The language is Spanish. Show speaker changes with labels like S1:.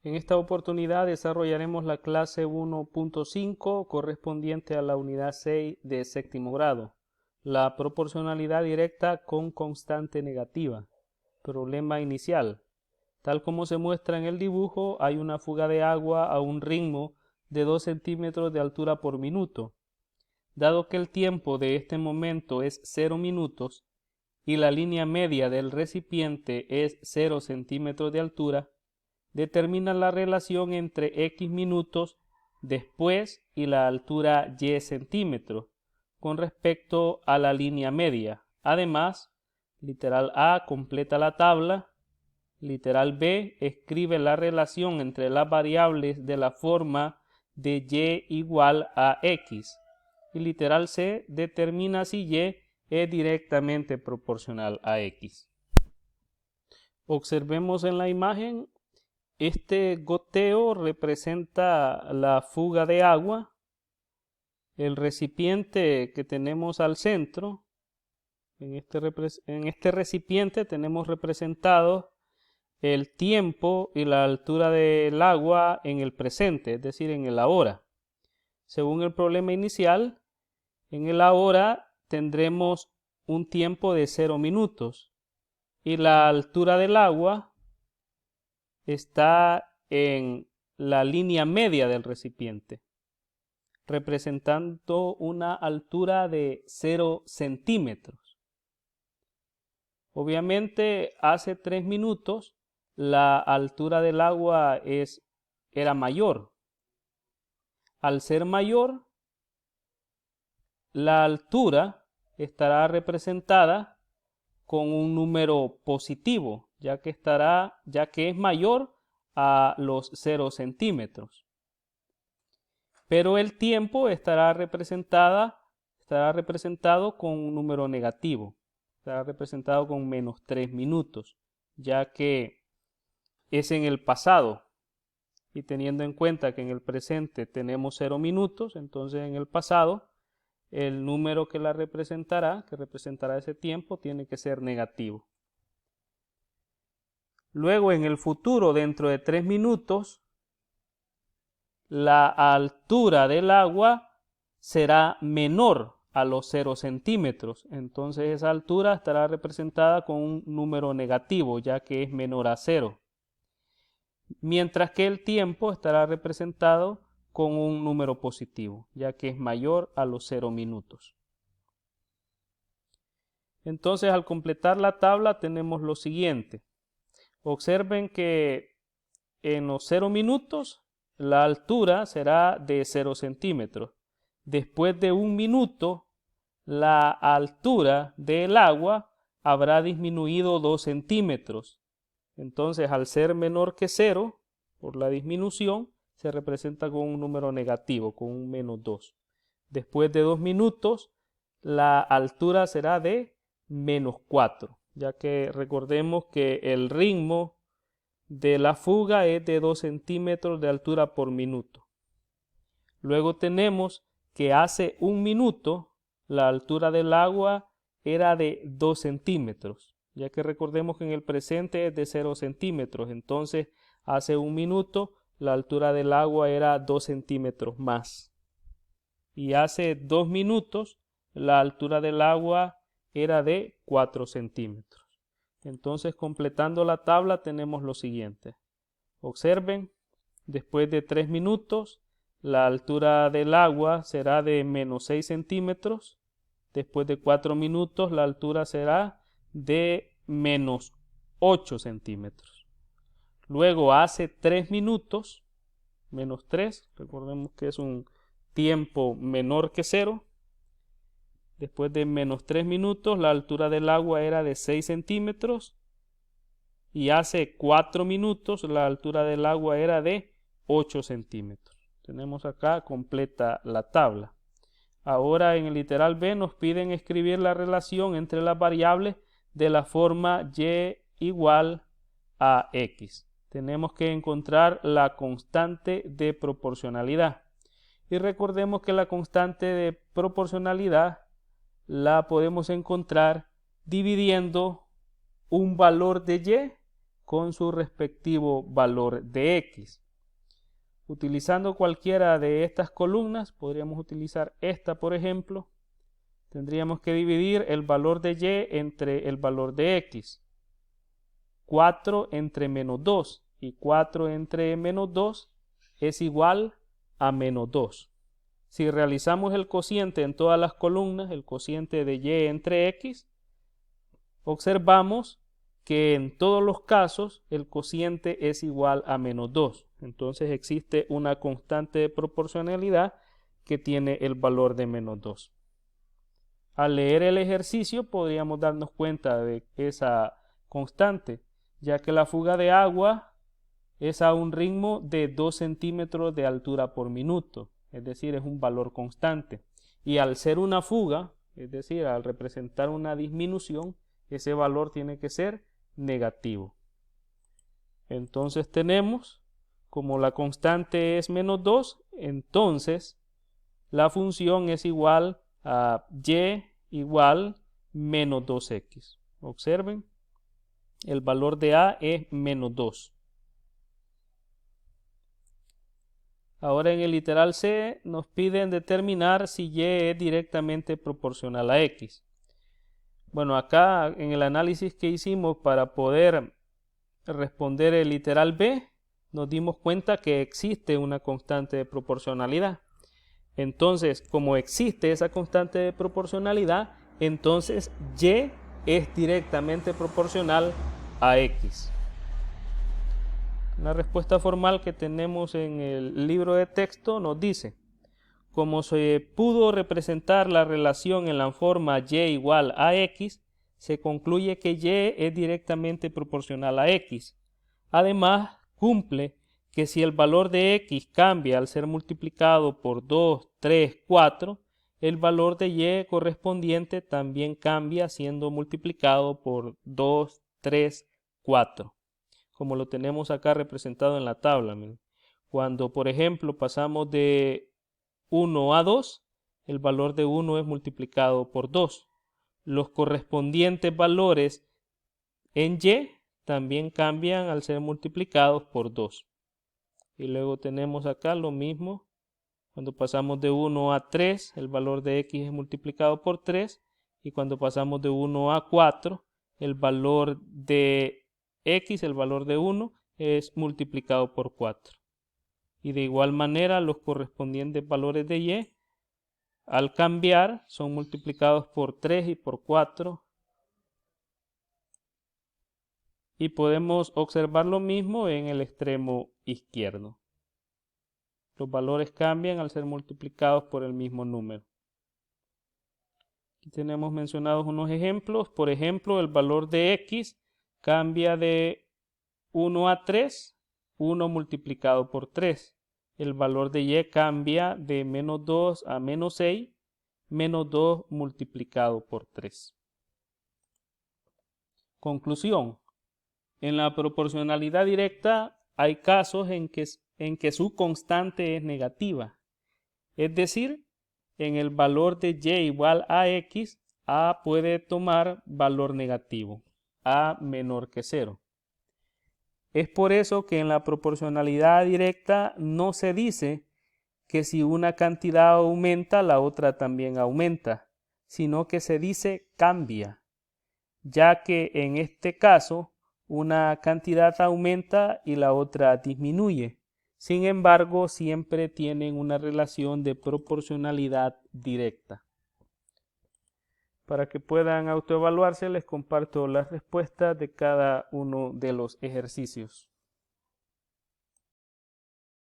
S1: En esta oportunidad desarrollaremos la clase 1.5 correspondiente a la unidad 6 de séptimo grado, la proporcionalidad directa con constante negativa. Problema inicial. Tal como se muestra en el dibujo, hay una fuga de agua a un ritmo de 2 centímetros de altura por minuto. Dado que el tiempo de este momento es 0 minutos y la línea media del recipiente es 0 centímetros de altura, determina la relación entre x minutos después y la altura y centímetros con respecto a la línea media. Además, literal A completa la tabla, literal B escribe la relación entre las variables de la forma de y igual a x y literal C determina si y es directamente proporcional a x. Observemos en la imagen. Este goteo representa la fuga de agua. El recipiente que tenemos al centro, en este recipiente tenemos representado el tiempo y la altura del agua en el presente, es decir, en el ahora. Según el problema inicial, en el ahora tendremos un tiempo de 0 minutos y la altura del agua está en la línea media del recipiente, representando una altura de 0 centímetros. Obviamente, hace 3 minutos la altura del agua era mayor. Al ser mayor, la altura estará representada con un número positivo, ya que es mayor a los 0 centímetros. Pero el tiempo estará representado con un número negativo, estará representado con menos 3 minutos, ya que es en el pasado. Y teniendo en cuenta que en el presente tenemos 0 minutos, entonces en el pasado el número que representará ese tiempo, tiene que ser negativo. Luego, en el futuro, dentro de 3 minutos, la altura del agua será menor a los 0 centímetros. Entonces, esa altura estará representada con un número negativo, ya que es menor a 0. Mientras que el tiempo estará representado con un número positivo, ya que es mayor a los 0 minutos. Entonces, al completar la tabla tenemos lo siguiente. Observen que en los 0 minutos la altura será de 0 centímetros. Después de 1 minuto, la altura del agua habrá disminuido 2 centímetros. Entonces, al ser menor que 0, por la disminución, se representa con un número negativo, con un menos 2. Después de 2 minutos, la altura será de menos 4, ya que recordemos que el ritmo de la fuga es de 2 centímetros de altura por minuto. Luego tenemos que hace 1 minuto la altura del agua era de 2 centímetros, ya que recordemos que en el presente es de 0 centímetros, entonces hace 1 minuto la altura del agua era 2 centímetros más. Y hace 2 minutos la altura del agua era de 4 centímetros. Entonces, completando la tabla tenemos lo siguiente. Observen, después de 3 minutos, la altura del agua será de menos 6 centímetros. Después de 4 minutos, la altura será de menos 8 centímetros. Luego, hace 3 minutos, menos 3, recordemos que es un tiempo menor que 0. Después de menos 3 minutos, la altura del agua era de 6 centímetros. Y hace 4 minutos, la altura del agua era de 8 centímetros. Tenemos acá completa la tabla. Ahora en el literal B nos piden escribir la relación entre las variables de la forma y igual a x. Tenemos que encontrar la constante de proporcionalidad. Y recordemos que la constante de proporcionalidad la podemos encontrar dividiendo un valor de y con su respectivo valor de X. Utilizando cualquiera de estas columnas, podríamos utilizar esta, por ejemplo. Tendríamos que dividir el valor de Y entre el valor de X. 4 entre menos 2 y 4 entre menos 2 es igual a menos 2. Si realizamos el cociente en todas las columnas, el cociente de Y entre X, observamos que en todos los casos el cociente es igual a menos 2. Entonces existe una constante de proporcionalidad que tiene el valor de menos 2. Al leer el ejercicio podríamos darnos cuenta de esa constante, ya que la fuga de agua es a un ritmo de 2 centímetros de altura por minuto, es decir, es un valor constante. Y al ser una fuga, es decir, al representar una disminución, ese valor tiene que ser negativo. Entonces tenemos, como la constante es menos 2, entonces la función es igual a Y igual menos 2X. Observen, el valor de A es menos 2. Ahora en el literal C nos piden determinar si Y es directamente proporcional a X. Bueno, acá en el análisis que hicimos para poder responder el literal B, nos dimos cuenta que existe una constante de proporcionalidad. Entonces, como existe esa constante de proporcionalidad, entonces Y es directamente proporcional a X. Una respuesta formal que tenemos en el libro de texto nos dice: como se pudo representar la relación en la forma Y igual a X, se concluye que Y es directamente proporcional a X. Además, cumple que si el valor de X cambia al ser multiplicado por 2, 3, 4, el valor de Y correspondiente también cambia siendo multiplicado por 2, 3, 4, como lo tenemos acá representado en la tabla. Cuando, por ejemplo, pasamos de 1 a 2, el valor de 1 es multiplicado por 2. Los correspondientes valores en Y también cambian al ser multiplicados por 2. Y luego tenemos acá lo mismo. Cuando pasamos de 1 a 3, el valor de X es multiplicado por 3. Y cuando pasamos de 1 a 4, el valor de X, el valor de 1, es multiplicado por 4. Y de igual manera los correspondientes valores de Y, al cambiar, son multiplicados por 3 y por 4. Y podemos observar lo mismo en el extremo izquierdo. Los valores cambian al ser multiplicados por el mismo número. Aquí tenemos mencionados unos ejemplos. Por ejemplo, el valor de X cambia de 1 a 3, 1 multiplicado por 3. El valor de Y cambia de menos 2 a menos 6, menos 2 multiplicado por 3. Conclusión. En la proporcionalidad directa hay casos en que su constante es negativa. Es decir, en el valor de Y igual a X, A puede tomar valor negativo, A menor que 0. Es por eso que en la proporcionalidad directa no se dice que si una cantidad aumenta, la otra también aumenta, sino que se dice cambia, ya que en este caso una cantidad aumenta y la otra disminuye. Sin embargo, siempre tienen una relación de proporcionalidad directa. Para que puedan autoevaluarse, les comparto las respuestas de cada uno de los ejercicios.